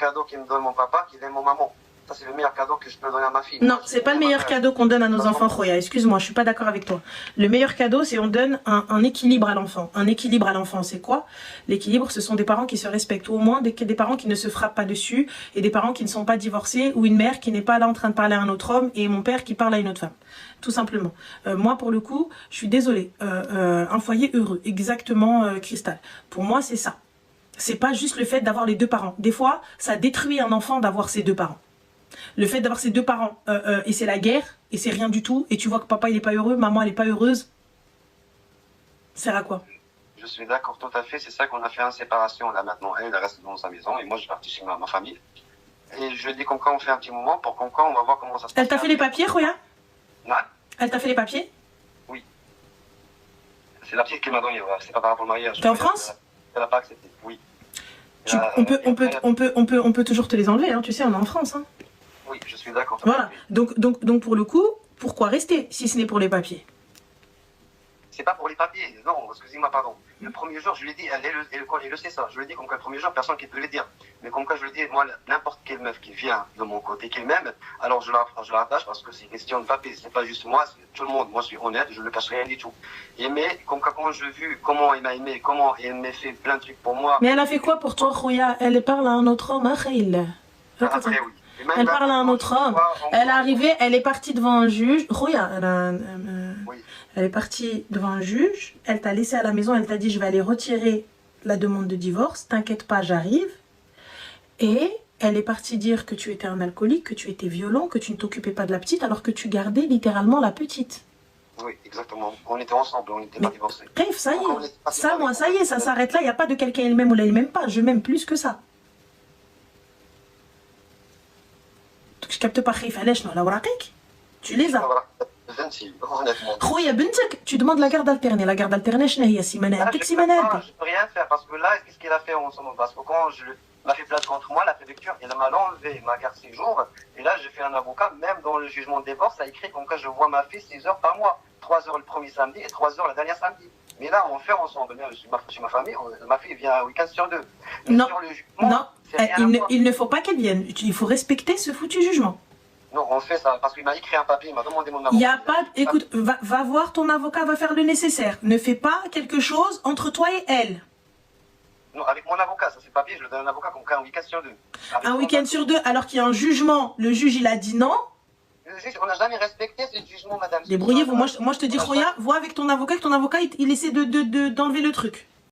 cadeau qu'il me donne mon papa, qu'il est mon maman. Ça, c'est le meilleur cadeau que je peux donner à ma fille. Non, c'est pas le meilleur cadeau qu'on donne à nos enfants, Khoya. Excuse-moi, je suis pas d'accord avec toi. Le meilleur cadeau, c'est on donne un équilibre à l'enfant. Un équilibre à l'enfant, c'est quoi? L'équilibre, ce sont des parents qui se respectent, ou au moins des parents qui ne se frappent pas dessus, et des parents qui ne sont pas divorcés, ou une mère qui n'est pas là en train de parler à un autre homme, et mon père qui parle à une autre femme. Tout simplement. Moi, pour le coup, je suis désolée. Un foyer heureux, exactement, Cristal. Pour moi, c'est ça. C'est pas juste le fait d'avoir les deux parents. Des fois, ça détruit un enfant d'avoir ses deux parents. Le fait d'avoir ses deux parents, et c'est la guerre, et c'est rien du tout, et tu vois que papa il est pas heureux, maman elle est pas heureuse, sert à quoi? Je suis d'accord tout à fait, c'est ça qu'on a fait en séparation là maintenant. Elle reste dans sa maison, et moi je suis parti chez ma famille. Et je dis comme quoi on fait un petit moment, pour comme quoi on va voir comment ça se passe. Elle t'a fait les papiers, Khoya? Non. Elle t'a fait les papiers? Oui. C'est la petite qui m'a donné, c'est pas par rapport au mariage. T'es en France? Elle n'a pas accepté, oui. On peut toujours te les enlever, hein, tu sais, on est en France. Hein. Oui, je suis d'accord. Voilà, donc pour le coup, pourquoi rester si ce n'est pour les papiers? C'est pas pour les papiers, non, excusez-moi, pardon. Le premier jour, je lui ai dit, elle le sait ça, je lui ai dit comme que le premier jour, personne qui peut le dire. Mais comme que je lui ai dit, moi, n'importe quelle meuf qui vient de mon côté, qui m'aime, alors je la attache parce que c'est une question de papier, c'est pas juste moi, c'est tout le monde. Moi, je suis honnête, je ne cache rien du tout. Et mais, comme que quand j'ai vu comment il m'a aimé, comment il m'a fait plein de trucs pour moi. Mais elle a fait quoi pour toi, Khoya? Elle parle à un autre homme, hein, Khaïl? Après, oui. Elle parle à un autre homme. Elle est arrivée, elle est partie devant un juge. Khoya, elle est partie devant un juge. Elle t'a laissé à la maison. Elle t'a dit, je vais aller retirer la demande de divorce. T'inquiète pas, j'arrive. Et elle est partie dire que tu étais un alcoolique, que tu étais violent, que tu ne t'occupais pas de la petite, alors que tu gardais littéralement la petite. Oui, exactement. On était ensemble, on n'était pas divorcés. Bref, ça y est. Ça, moi, ça y est, ça s'arrête là. Il n'y a pas de quelqu'un elle m'aime ou elle m'aime pas. Je m'aime plus que ça. Je capte pas خايف علاش non la tu les as. Khoya بنتك tu demandes la garde alternée. La garde alternée شنو هي سيمانه هكاك سيمانه هكاك. Je peux rien faire parce que là qu'est-ce qu'il a fait ensemble parce que quand je m'a fait place contre moi la préfecture elle m'a enlevé ma garde séjour et là j'ai fait un avocat même dans le jugement de divorce ça écrit comme quoi je vois ma fille 6 heures par mois 3 heures le premier samedi et 3 heures la dernière samedi. Mais là on fait ensemble chez ma famille ma fille vient un week-end sur 2. Non. Sur le jugement, non. Il ne faut pas qu'elle vienne. Il faut respecter ce foutu jugement. Non, on fait ça parce qu'il m'a écrit un papier, il m'a demandé mon avocat. Il n'y a pas... Écoute, va voir ton avocat, va faire le nécessaire. Ne fais pas quelque chose entre toi et elle. Non, avec mon avocat, ça c'est papier, je le donne à un avocat comme un week-end sur 2. Un week-end sur 2, alors qu'il y a un jugement, le juge il a dit non. Le juge, on n'a jamais respecté ce jugement, madame. Débrouillez-vous, moi je te dis, Khoya, vois avec ton avocat, que ton avocat il essaie d'enlever le truc.